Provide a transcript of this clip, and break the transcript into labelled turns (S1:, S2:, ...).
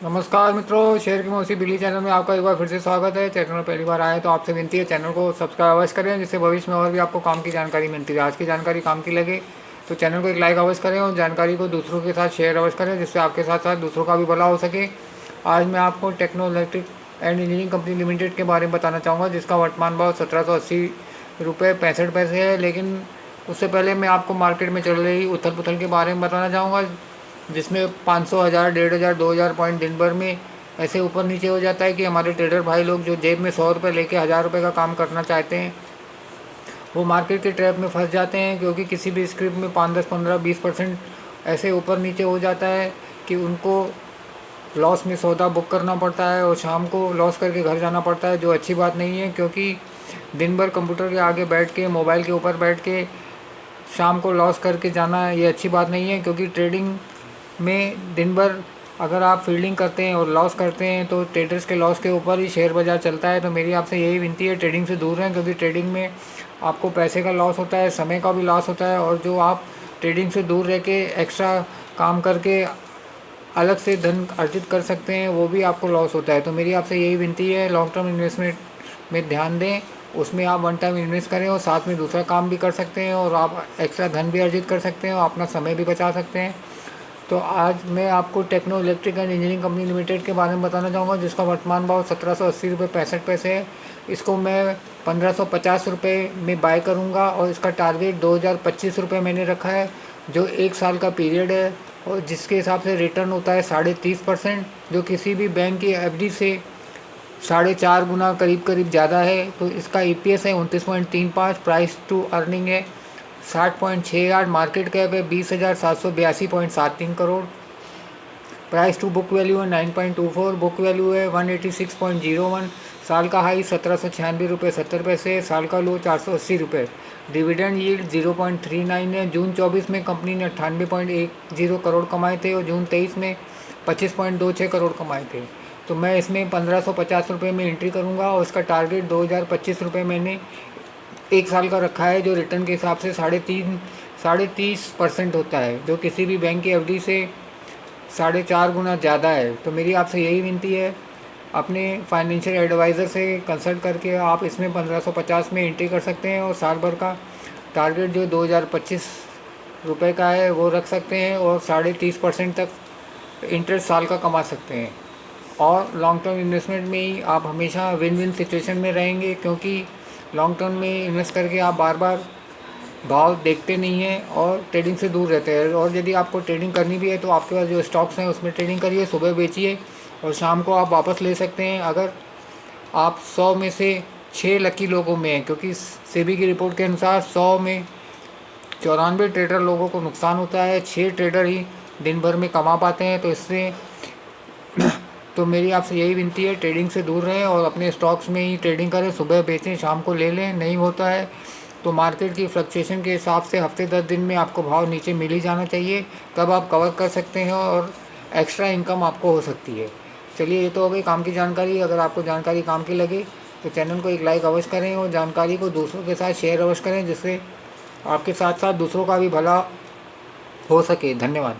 S1: नमस्कार मित्रों, शेयर की मौसी बिल्ली चैनल में आपका एक बार फिर से स्वागत है। चैनल में पहली बार आए तो आपसे विनती है चैनल को सब्सक्राइब अवश्य करें, जिससे भविष्य में और भी आपको काम की जानकारी मिलती है। आज की जानकारी काम की लगे तो चैनल को एक लाइक अवश्य करें और जानकारी को दूसरों के साथ शेयर अवश्य करें, जिससे आपके साथ साथ दूसरों का भी भला हो सके। आज मैं आपको techno electric and engineering company limited के बारे में बताना चाहूँगा, जिसका वर्तमान भाव 1780 रुपये 65 पैसे है। लेकिन उससे पहले मैं आपको मार्केट में चल रही उथल पुथल के बारे में बताना चाहूँगा, जिसमें 500 हज़ार 1500 2000 पॉइंट दिन भर में ऐसे ऊपर नीचे हो जाता है कि हमारे ट्रेडर भाई लोग जो जेब में 100 रुपये लेके 1000 रुपये का काम करना चाहते हैं, वो मार्केट के ट्रैप में फंस जाते हैं। क्योंकि किसी भी स्क्रिप्ट में 5 10 15 20% ऐसे ऊपर नीचे हो जाता है कि उनको लॉस में सौदा बुक करना पड़ता है और शाम को लॉस करके घर जाना पड़ता है, जो अच्छी बात नहीं है। क्योंकि दिन भर कंप्यूटर के आगे बैठ के, मोबाइल के ऊपर बैठ के शाम को लॉस करके जाना, ये अच्छी बात नहीं है। क्योंकि ट्रेडिंग में दिन भर अगर आप फील्डिंग करते हैं और लॉस करते हैं तो ट्रेडर्स के लॉस के ऊपर ही शेयर बाज़ार चलता है। तो मेरी आपसे यही विनती है, ट्रेडिंग से दूर रहें। क्योंकि ट्रेडिंग में आपको पैसे का लॉस होता है, समय का भी लॉस होता है, और जो आप ट्रेडिंग से दूर रह के एक्स्ट्रा काम करके अलग से धन अर्जित कर सकते हैं, वो भी आपको लॉस होता है। तो मेरी आपसे यही विनती है, लॉन्ग टर्म इन्वेस्टमेंट में ध्यान दें। उसमें आप वन टाइम इन्वेस्ट करें और साथ में दूसरा काम भी कर सकते हैं, और आप एक्स्ट्रा धन भी अर्जित कर सकते हैं और अपना समय भी बचा सकते हैं। तो आज मैं आपको techno electric and engineering company limited के बारे में बताना चाहूँगा, जिसका वर्तमान भाव 1780 रुपये 65 पैसे है। इसको मैं 1550 रुपये में बाय करूँगा और इसका टारगेट 2025 रुपये मैंने रखा है, जो 1 साल का पीरियड है और जिसके हिसाब से रिटर्न होता है 30.5%, जो किसी भी बैंक की एफडी से 4.5 गुना करीब करीब ज़्यादा है। तो इसका ईपीएस है 29.35, प्राइस टू अर्निंग है 60.68, मार्केट कैप है 20,782.73 crore, price to book value है 9.24, बुक वैल्यू है 186.01, साल का हाई 1796 रुपये 70 पैसे, साल का लो 480 रुपये। डिविडेंड यील्ड 0.39 है। जून 24 में कंपनी ने 98.10 करोड़ कमाए थे और जून 23 में 25.26 करोड़ कमाए थे। तो मैं इसमें 1550 रुपये में एंट्री करूंगा और इसका टारगेट 2025 रुपये मैंने 1 साल का रखा है, जो रिटर्न के हिसाब से 30% होता है, जो किसी भी बैंक की एफडी से 4.5 गुना ज़्यादा है। तो मेरी आपसे यही विनती है, अपने फाइनेंशियल एडवाइज़र से कंसल्ट करके आप इसमें 1550 में एंट्री कर सकते हैं और साल भर का टारगेट जो 2025 रुपये का है वो रख सकते हैं और 30% तक इंटरेस्ट साल का कमा सकते हैं। और लॉन्ग टर्म इन्वेस्टमेंट में ही आप हमेशा विन विन सिचुएशन में रहेंगे, क्योंकि लॉन्ग टर्म में इन्वेस्ट करके आप बार बार भाव देखते नहीं हैं और ट्रेडिंग से दूर रहते हैं। और यदि आपको ट्रेडिंग करनी भी है तो आपके पास जो स्टॉक्स हैं उसमें ट्रेडिंग करिए, सुबह बेचिए और शाम को आप वापस ले सकते हैं। अगर आप 100 में से 6 लकी लोगों में हैं, क्योंकि सेबी की रिपोर्ट के अनुसार 100 में 94 ट्रेडर लोगों को नुकसान होता है, 6 ट्रेडर ही दिन भर में कमा पाते हैं। तो इससे तो मेरी आपसे यही विनती है, ट्रेडिंग से दूर रहें और अपने स्टॉक्स में ही ट्रेडिंग करें, सुबह बेचें शाम को ले लें। नहीं होता है तो मार्केट की फ्लक्चुएशन के हिसाब से हफ्ते 10 दिन में आपको भाव नीचे मिल ही जाना चाहिए, तब आप कवर कर सकते हैं और एक्स्ट्रा इनकम आपको हो सकती है। चलिए, ये तो हो गई काम की जानकारी। अगर आपको जानकारी काम की लगे तो चैनल को एक लाइक अवश्य करें और जानकारी को दूसरों के साथ शेयर अवश्य करें, जिससे आपके साथ साथ दूसरों का भी भला हो सके। धन्यवाद।